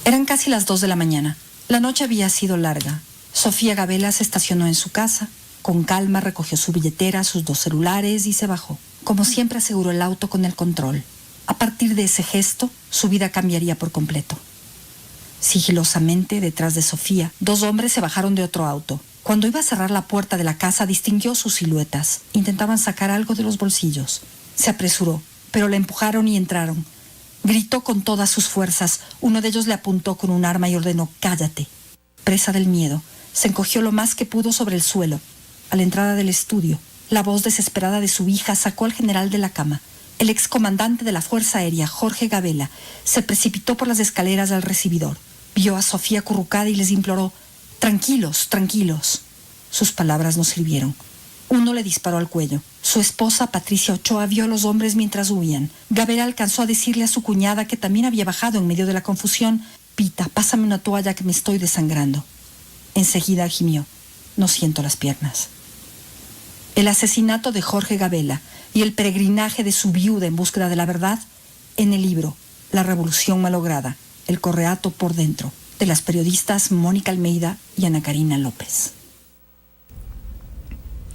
Eran casi las 2 de la mañana. La noche había sido larga. Sofía Gabela se estacionó en su casa. Con calma recogió su billetera, sus 2 celulares y se bajó. Como siempre aseguró el auto con el control. A partir de ese gesto, su vida cambiaría por completo. Sigilosamente, detrás de Sofía, 2 hombres se bajaron de otro auto. Cuando iba a cerrar la puerta de la casa, distinguió sus siluetas. Intentaban sacar algo de los bolsillos. Se apresuró, pero la empujaron y entraron. Gritó con todas sus fuerzas. Uno de ellos le apuntó con un arma y ordenó: «Cállate». Presa del miedo, se encogió lo más que pudo sobre el suelo. A la entrada del estudio, la voz desesperada de su hija sacó al general de la cama. El excomandante de la Fuerza Aérea, Jorge Gabela, se precipitó por las escaleras al recibidor. Vio a Sofía acurrucada y les imploró: «Tranquilos, tranquilos». Sus palabras no sirvieron. Uno le disparó al cuello. Su esposa, Patricia Ochoa, vio a los hombres mientras huían. Gabela alcanzó a decirle a su cuñada, que también había bajado en medio de la confusión: «Pita, pásame una toalla que me estoy desangrando». Enseguida gimió: «No siento las piernas». El asesinato de Jorge Gabela y el peregrinaje de su viuda en búsqueda de la verdad, en el libro La Revolución Malograda, el correato por dentro, de las periodistas Mónica Almeida y Ana Karina López.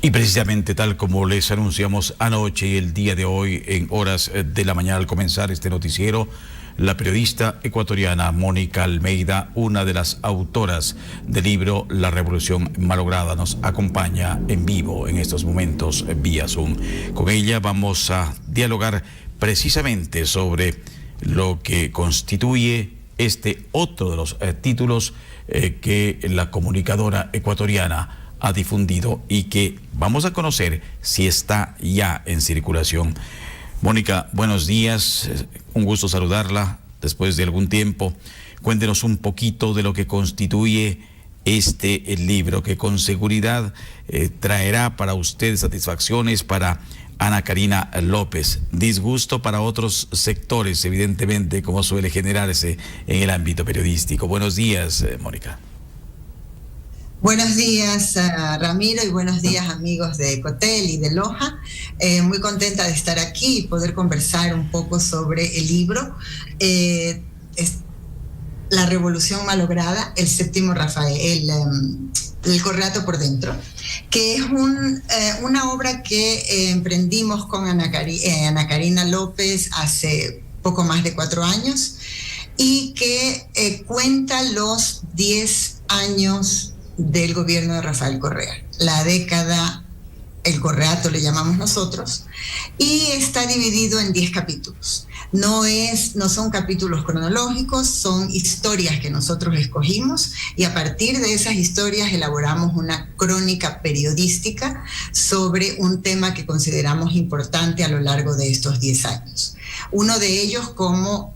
Y precisamente tal como les anunciamos anoche y el día de hoy, en horas de la mañana al comenzar este noticiero, la periodista ecuatoriana Mónica Almeida, una de las autoras del libro La Revolución Malograda, nos acompaña en vivo en estos momentos vía Zoom. Con ella vamos a dialogar precisamente sobre lo que constituye este otro de los títulos que la comunicadora ecuatoriana ha difundido y que vamos a conocer si está ya en circulación. Mónica, buenos días, un gusto saludarla después de algún tiempo. Cuéntenos un poquito de lo que constituye el libro, que con seguridad traerá para usted satisfacciones, para Ana Karina López, disgusto para otros sectores, evidentemente, como suele generarse en el ámbito periodístico. Buenos días, Mónica. Buenos días, Ramiro, y buenos días, amigos de Ecotel y de Loja. Muy contenta de estar aquí y poder conversar un poco sobre el libro La Revolución Malograda, el séptimo Rafael, el correato por dentro, que es una obra que emprendimos con Ana Karina López hace poco más de 4 años y que cuenta los 10 años del gobierno de Rafael Correa, la década, el correato le llamamos nosotros, y está dividido en 10 capítulos. No son capítulos cronológicos, son historias que nosotros escogimos y a partir de esas historias elaboramos una crónica periodística sobre un tema que consideramos importante a lo largo de estos 10 años. Uno de ellos, como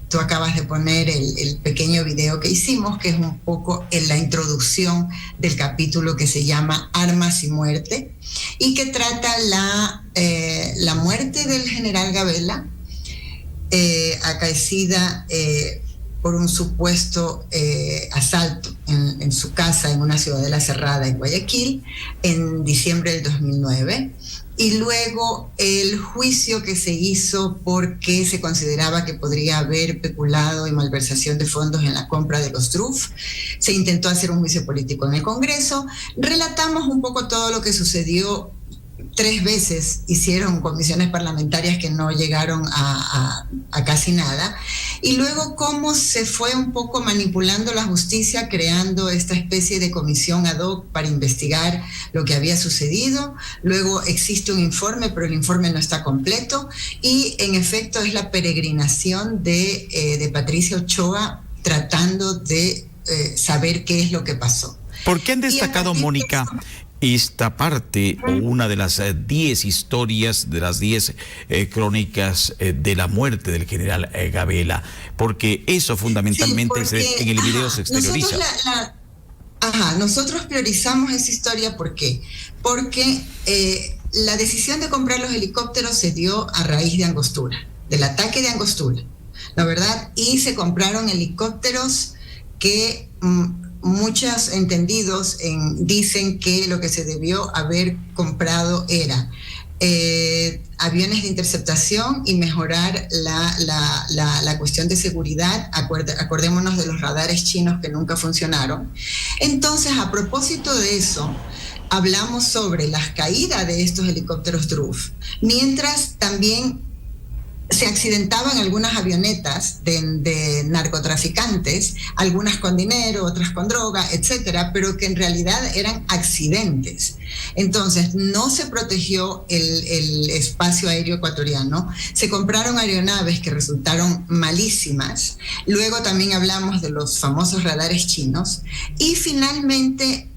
tú acabas de poner el pequeño video que hicimos, que es un poco en la introducción del capítulo que se llama Armas y Muerte, y que trata la muerte del general Gabela, acaecida por un supuesto asalto en su casa en una ciudadela cerrada en Guayaquil en diciembre del 2009. Y luego el juicio que se hizo porque se consideraba que podría haber peculado y malversación de fondos en la compra de los DRUF. Se intentó hacer un juicio político en el Congreso. Relatamos un poco todo lo que sucedió. 3 veces hicieron comisiones parlamentarias que no llegaron a casi nada. Y luego cómo se fue un poco manipulando la justicia, creando esta especie de comisión ad hoc para investigar lo que había sucedido. Luego existe un informe, pero el informe no está completo. Y en efecto es la peregrinación de Patricia Ochoa tratando de saber qué es lo que pasó. ¿Por qué han destacado, Mónica, esta parte o una de las 10 historias, de las 10 crónicas de la muerte del general Gabela? Porque eso fundamentalmente en el video se exterioriza. Nosotros priorizamos esa historia. ¿Por qué? Porque la decisión de comprar los helicópteros se dio a raíz de Angostura, del ataque de Angostura, ¿la verdad? Y se compraron helicópteros que muchos entendidos dicen que lo que se debió haber comprado era aviones de interceptación y mejorar la cuestión de seguridad. Acordémonos de los radares chinos que nunca funcionaron. Entonces, a propósito de eso, hablamos sobre las caídas de estos helicópteros Druff, mientras también se accidentaban algunas avionetas de narcotraficantes, algunas con dinero, otras con droga, etcétera, pero que en realidad eran accidentes. Entonces, no se protegió el espacio aéreo ecuatoriano, se compraron aeronaves que resultaron malísimas, luego también hablamos de los famosos radares chinos, y finalmente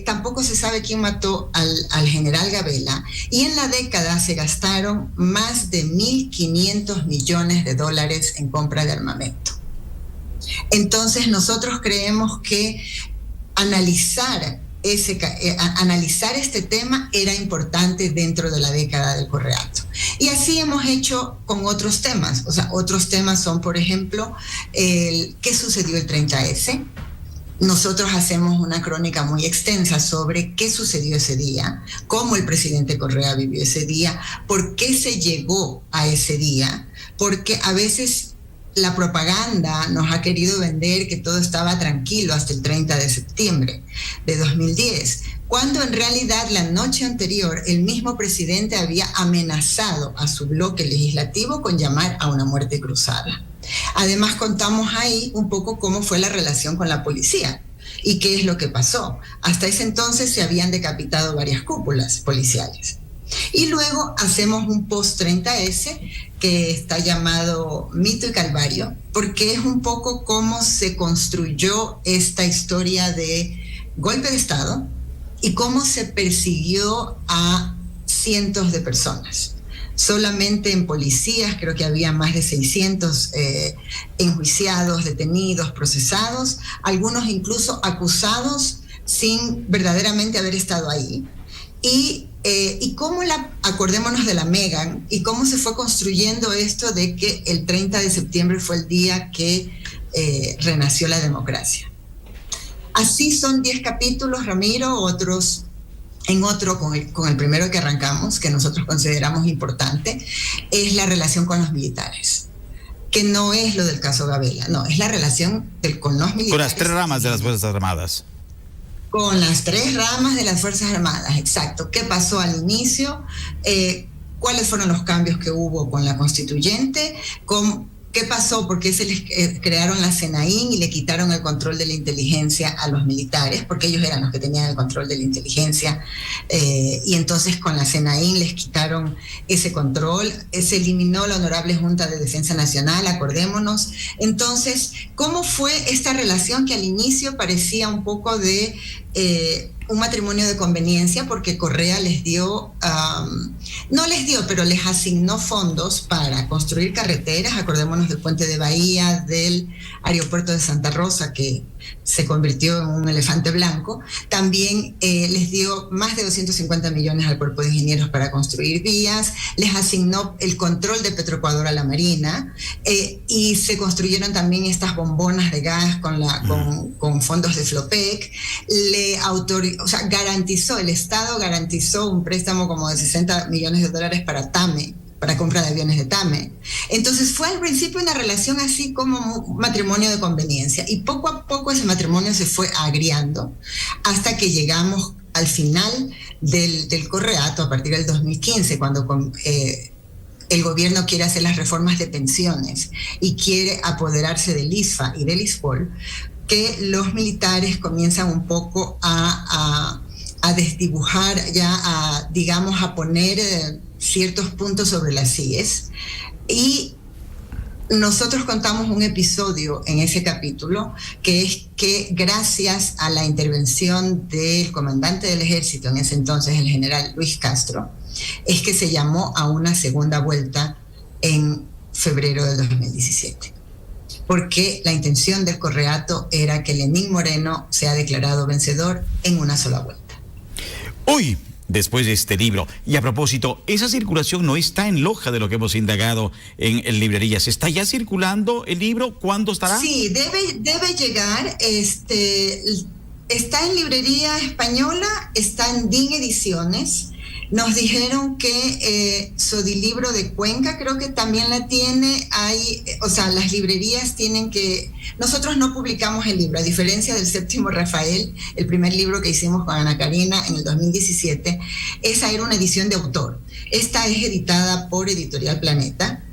tampoco se sabe quién mató al general Gabela, y en la década se gastaron más de 1.500 millones de dólares en compra de armamento. Entonces nosotros creemos que analizar este tema era importante dentro de la década del Correato. Y así hemos hecho con otros temas. O sea, otros temas son, por ejemplo, ¿qué sucedió el 30S? Nosotros hacemos una crónica muy extensa sobre qué sucedió ese día, cómo el presidente Correa vivió ese día, por qué se llegó a ese día, porque a veces la propaganda nos ha querido vender que todo estaba tranquilo hasta el 30 de septiembre de 2010, cuando en realidad la noche anterior el mismo presidente había amenazado a su bloque legislativo con llamar a una muerte cruzada. Además, contamos ahí un poco cómo fue la relación con la policía y qué es lo que pasó. Hasta ese entonces se habían decapitado varias cúpulas policiales. Y luego hacemos un post-30S que está llamado Mito y Calvario, porque es un poco cómo se construyó esta historia de golpe de Estado y cómo se persiguió a cientos de personas. Solamente en policías creo que había más de 600 enjuiciados, detenidos, procesados, algunos incluso acusados sin verdaderamente haber estado ahí. Y cómo acordémonos de la Megan, y cómo se fue construyendo esto de que el 30 de septiembre fue el día que renació la democracia. Así son 10 capítulos, Ramiro, con el primero que arrancamos, que nosotros consideramos importante, es la relación con los militares, que no es lo del caso Gabela, no, es la relación con los militares. Con las 3 ramas de las Fuerzas Armadas. Con las 3 ramas de las Fuerzas Armadas, exacto. ¿Qué pasó al inicio? ¿Cuáles fueron los cambios que hubo con la constituyente? ¿Qué pasó? ¿Por qué se les crearon la CENAIN y le quitaron el control de la inteligencia a los militares? Porque ellos eran los que tenían el control de la inteligencia. Y entonces con la CENAIN les quitaron ese control. Se eliminó la Honorable Junta de Defensa Nacional, acordémonos. Entonces, ¿cómo fue esta relación que al inicio parecía un poco de un matrimonio de conveniencia? Porque Correa les dio, pero les asignó fondos para construir carreteras. Acordémonos del puente de Bahía, del aeropuerto de Santa Rosa, que se convirtió en un elefante blanco. También les dio más de 250 millones al Cuerpo de Ingenieros para construir vías, les asignó el control de Petroecuador a la Marina, y se construyeron también estas bombonas de gas con fondos de Flopec. El Estado garantizó un préstamo como de 60 millones de dólares para TAME, para compra de aviones de TAME. Entonces fue al principio una relación así como un matrimonio de conveniencia, y poco a poco ese matrimonio se fue agriando hasta que llegamos al final del Correato a partir del 2015, cuando el gobierno quiere hacer las reformas de pensiones y quiere apoderarse del ISFA y del ISFOL, que los militares comienzan un poco a desdibujar, a poner ciertos puntos sobre las CIES. Y nosotros contamos un episodio en ese capítulo, que es que gracias a la intervención del comandante del ejército, en ese entonces el general Luis Castro, es que se llamó a una segunda vuelta en febrero del 2017. Porque la intención del Correato era que Lenín Moreno sea declarado vencedor en una sola vuelta. Hoy, después de este libro, y a propósito, esa circulación no está en Loja, de lo que hemos indagado en librerías. ¿Está ya circulando el libro? ¿Cuándo estará? Sí, debe llegar. Está en librería española, está en DIN Ediciones. Nos dijeron que Sodilibro de Cuenca creo que también la tiene. O sea, las librerías tienen que... Nosotros no publicamos el libro, a diferencia del Séptimo Rafael, el primer libro que hicimos con Ana Karina en el 2017. Esa era una edición de autor. Esta es editada por Editorial Planeta.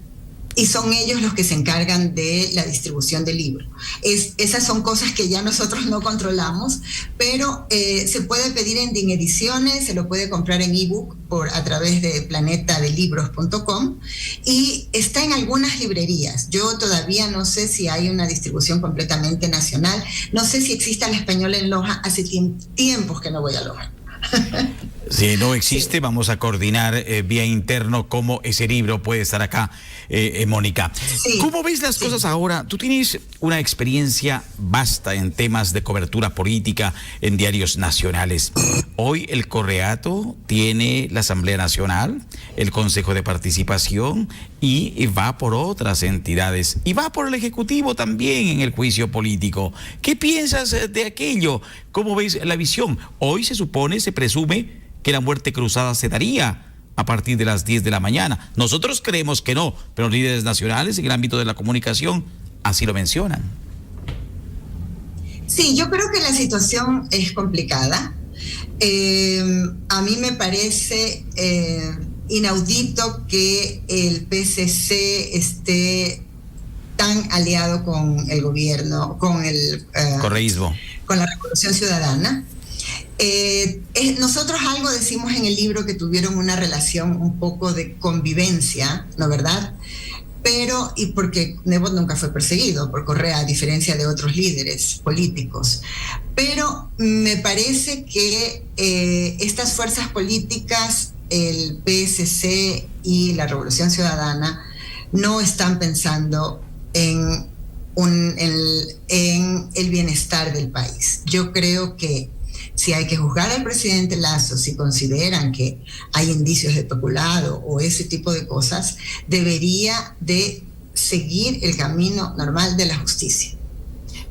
Y son ellos los que se encargan de la distribución del libro. Esas son cosas que ya nosotros no controlamos, pero se puede pedir en DIN Ediciones, se lo puede comprar en ebook a través de planetadelibros.com y está en algunas librerías. Yo todavía no sé si hay una distribución completamente nacional. No sé si existe al español en Loja. Hace tiempos que no voy a Loja. Si no existe, vamos a coordinar vía interno cómo ese libro puede estar acá, Mónica. Sí, ¿Cómo ves las cosas ahora? Tú tienes una experiencia vasta en temas de cobertura política en diarios nacionales. Hoy el Correato tiene la Asamblea Nacional, el Consejo de Participación y va por otras entidades. Y va por el Ejecutivo también en el juicio político. ¿Qué piensas de aquello? ¿Cómo ves la visión? Hoy se supone, se presume que la muerte cruzada se daría a partir de las 10 de la mañana. Nosotros creemos que no, pero los líderes nacionales en el ámbito de la comunicación así lo mencionan. Sí, yo creo que la situación es complicada. A mí me parece inaudito que el PCC esté tan aliado con el gobierno, con el correísmo, con la Revolución Ciudadana. Nosotros algo decimos en el libro que tuvieron una relación un poco de convivencia, ¿no verdad? Pero, y porque Nebot nunca fue perseguido por Correa, a diferencia de otros líderes políticos. Pero me parece que estas fuerzas políticas, el PSC y la Revolución Ciudadana, no están pensando en el bienestar del país. Yo creo que si hay que juzgar al presidente Lasso, si consideran que hay indicios de peculado o ese tipo de cosas, debería de seguir el camino normal de la justicia.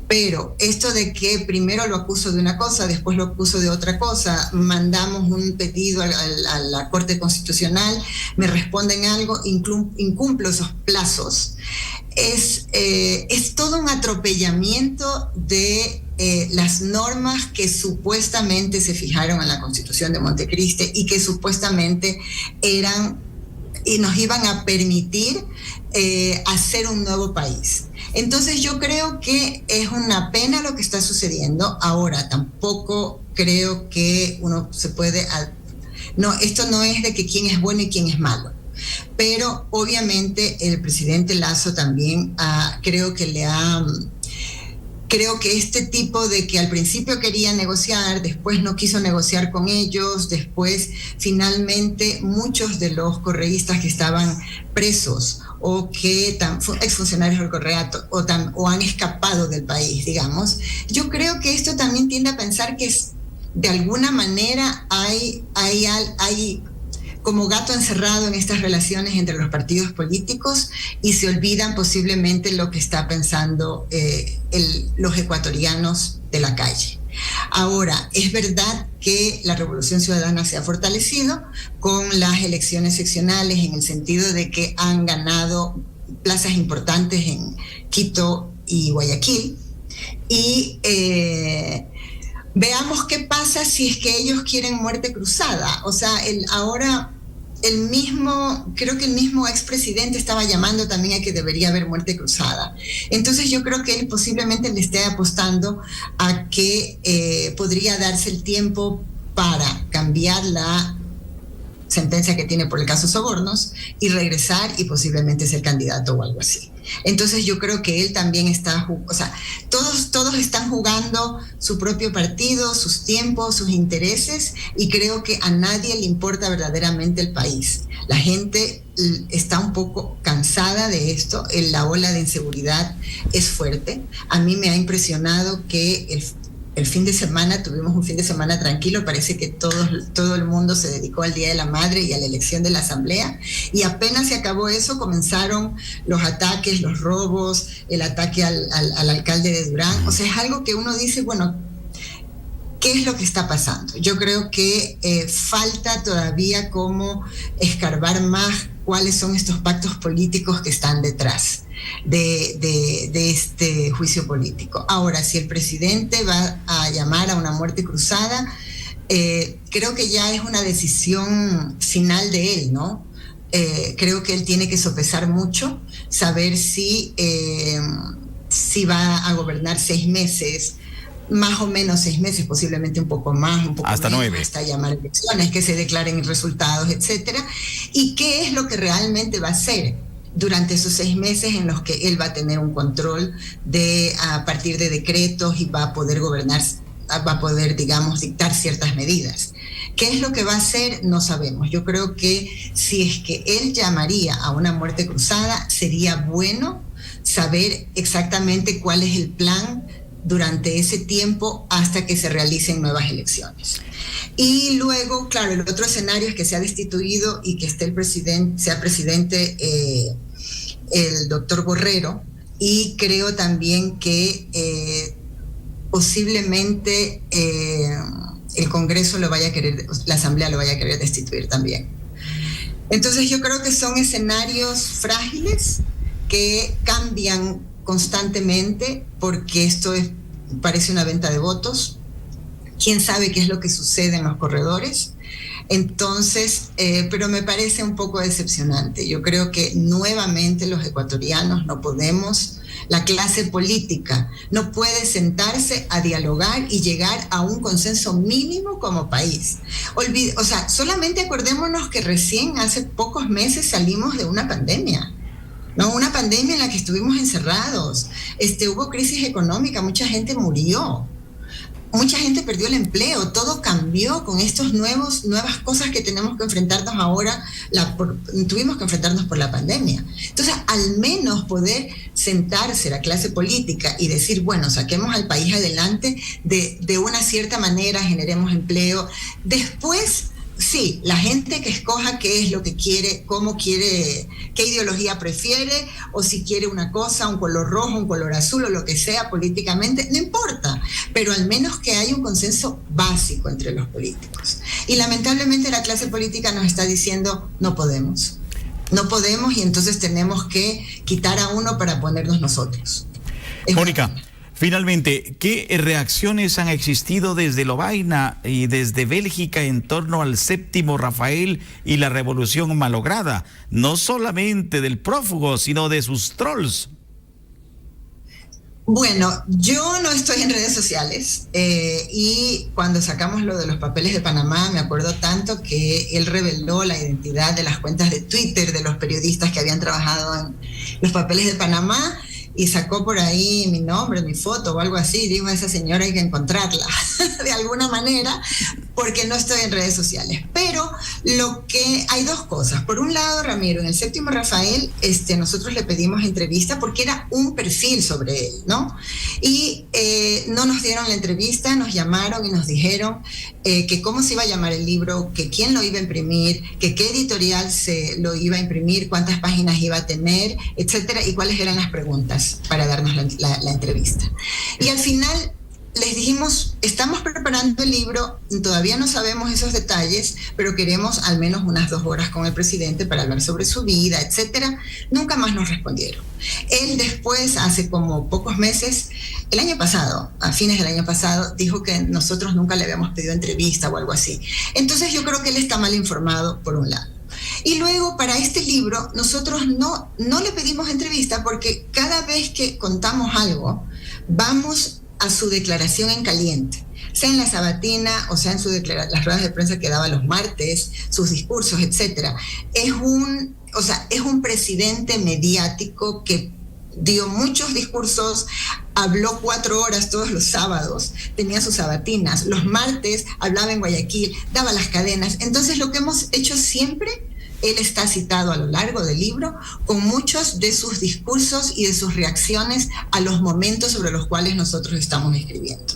Pero esto de que primero lo acuso de una cosa, después lo acuso de otra cosa, mandamos un pedido a la Corte Constitucional, me responden algo, incumplo esos plazos. Es todo un atropellamiento de las normas que supuestamente se fijaron en la Constitución de Montecristi y que supuestamente eran y nos iban a permitir hacer un nuevo país. Entonces yo creo que es una pena lo que está sucediendo. Ahora, tampoco creo que uno se puede... No, esto no es de que quién es bueno y quién es malo. Pero obviamente el presidente Lasso también creo que este tipo de que al principio quería negociar, después no quiso negociar con ellos, después finalmente muchos de los correístas que estaban presos o que exfuncionarios del Correato o han escapado del país, digamos, yo creo que esto también tiende a pensar que de alguna manera hay como gato encerrado en estas relaciones entre los partidos políticos y se olvidan posiblemente lo que está pensando los ecuatorianos de la calle. Ahora, es verdad que la Revolución Ciudadana se ha fortalecido con las elecciones seccionales en el sentido de que han ganado plazas importantes en Quito y Guayaquil y veamos qué pasa si es que ellos quieren muerte cruzada. O sea, creo que el mismo expresidente estaba llamando también a que debería haber muerte cruzada. Entonces yo creo que él posiblemente le esté apostando a que podría darse el tiempo para cambiar la sentencia que tiene por el caso Sobornos y regresar y posiblemente ser candidato o algo así. Entonces yo creo que él también todos están jugando su propio partido, sus tiempos, sus intereses, y creo que a nadie le importa verdaderamente el país. La gente está un poco cansada de esto, la ola de inseguridad es fuerte. A mí me ha impresionado que el fin de semana, tuvimos un fin de semana tranquilo, parece que todo el mundo se dedicó al Día de la Madre y a la elección de la Asamblea, y apenas se acabó eso, comenzaron los ataques, los robos, el ataque al alcalde de Durán. O sea, es algo que uno dice, bueno, ¿Qué es lo que está pasando? Yo creo que falta todavía cómo escarbar más cuáles son estos pactos políticos que están detrás de este juicio político. Ahora, si el presidente va a llamar a una muerte cruzada, creo que ya es una decisión final de él, ¿no? Creo que él tiene que sopesar mucho, saber si va a gobernar 6 meses, más o menos 6 meses, posiblemente un poco más, un poco hasta menos, 9, hasta llamar elecciones, que se declaren resultados, etcétera, y qué es lo que realmente va a hacer durante esos 6 meses en los que él va a tener un control a partir de decretos y va a poder gobernar, va a poder, digamos, dictar ciertas medidas. ¿Qué es lo que va a hacer? No sabemos. Yo creo que si es que él llamaría a una muerte cruzada, sería bueno saber exactamente cuál es el plan durante ese tiempo hasta que se realicen nuevas elecciones. Y luego, claro, el otro escenario es que sea destituido y que esté sea presidente el doctor Borrero, y creo también que posiblemente el Congreso lo vaya a querer, la Asamblea lo vaya a querer destituir también. Entonces yo creo que son escenarios frágiles que cambian constantemente, porque esto parece una venta de votos. ¿Quién sabe qué es lo que sucede en los corredores? Entonces, pero me parece un poco decepcionante. Yo creo que nuevamente los ecuatorianos no podemos, la clase política no puede sentarse a dialogar y llegar a un consenso mínimo como país. O sea, solamente acordémonos que recién hace pocos meses salimos de una pandemia. No, una pandemia en la que estuvimos encerrados. Hubo crisis económica, mucha gente murió, mucha gente perdió el empleo, todo cambió con estos nuevas cosas que tenemos que enfrentarnos ahora, tuvimos que enfrentarnos por la pandemia. Entonces, al menos poder sentarse la clase política y decir, bueno, saquemos al país adelante de una cierta manera, generemos empleo. Después, sí, la gente que escoja qué es lo que quiere, cómo quiere, qué ideología prefiere, o si quiere una cosa, un color rojo, un color azul o lo que sea políticamente, no importa, pero al menos que haya un consenso básico entre los políticos. Y lamentablemente la clase política nos está diciendo, no podemos, y entonces tenemos que quitar a uno para ponernos nosotros. Mónica, finalmente, ¿qué reacciones han existido desde Lovaina y desde Bélgica en torno al séptimo Rafael y la revolución malograda? No solamente del prófugo, sino de sus trolls. Bueno, yo no estoy en redes sociales y cuando sacamos lo de los papeles de Panamá, me acuerdo tanto que él reveló la identidad de las cuentas de Twitter de los periodistas que habían trabajado en los papeles de Panamá, y sacó por ahí mi nombre, mi foto o algo así. Digo, a esa señora hay que encontrarla de alguna manera, porque no estoy en redes sociales. Pero hay dos cosas. Por un lado, Ramiro, en el séptimo Rafael, nosotros le pedimos entrevista porque era un perfil sobre él, ¿no? Y no nos dieron la entrevista, nos llamaron y nos dijeron que cómo se iba a llamar el libro, que quién lo iba a imprimir, que qué editorial se lo iba a imprimir, cuántas páginas iba a tener, etcétera, y cuáles eran las preguntas para darnos la entrevista. Y al final les dijimos, estamos preparando el libro, todavía no sabemos esos detalles, pero queremos al menos unas 2 horas con el presidente para hablar sobre su vida, etcétera. Nunca más nos respondieron. Él después, hace como pocos meses, el año pasado, a fines del año pasado, dijo que nosotros nunca le habíamos pedido entrevista o algo así. Entonces yo creo que él está mal informado, por un lado. Y luego, para este libro, nosotros no le pedimos entrevista porque cada vez que contamos algo, vamos a su declaración en caliente, sea en la sabatina o sea en las ruedas de prensa que daba los martes, sus discursos, etcétera. Es un presidente mediático que dio muchos discursos, habló 4 horas todos los sábados, tenía sus sabatinas, los martes hablaba en Guayaquil, daba las cadenas. Entonces, lo que hemos hecho siempre, él está citado a lo largo del libro con muchos de sus discursos y de sus reacciones a los momentos sobre los cuales nosotros estamos escribiendo.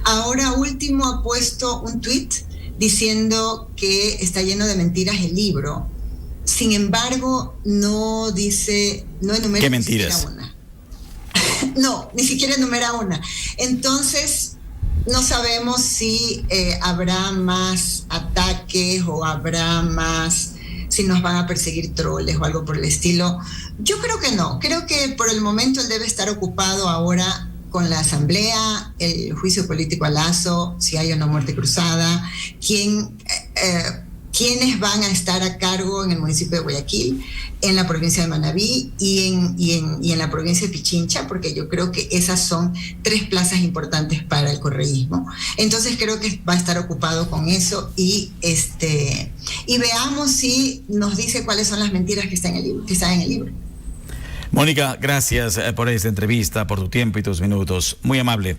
Ahora último ha puesto un tuit diciendo que está lleno de mentiras el libro. Sin embargo, no enumera ¿qué ni mentiras? siquiera una. No, ni siquiera enumera una. Entonces, No sabemos si habrá más ataques o habrá más, si nos van a perseguir troles o algo por el estilo. Yo creo que no. Creo que por el momento él debe estar ocupado ahora con la asamblea, el juicio político a Lazo, si hay una muerte cruzada, quiénes van a estar a cargo en el municipio de Guayaquil, en la provincia de Manabí y en la provincia de Pichincha, porque yo creo que esas son 3 plazas importantes para el correísmo. Entonces creo que va a estar ocupado con eso y veamos si nos dice cuáles son las mentiras que están en el libro. Mónica, gracias por esta entrevista, por tu tiempo y tus minutos. Muy amable.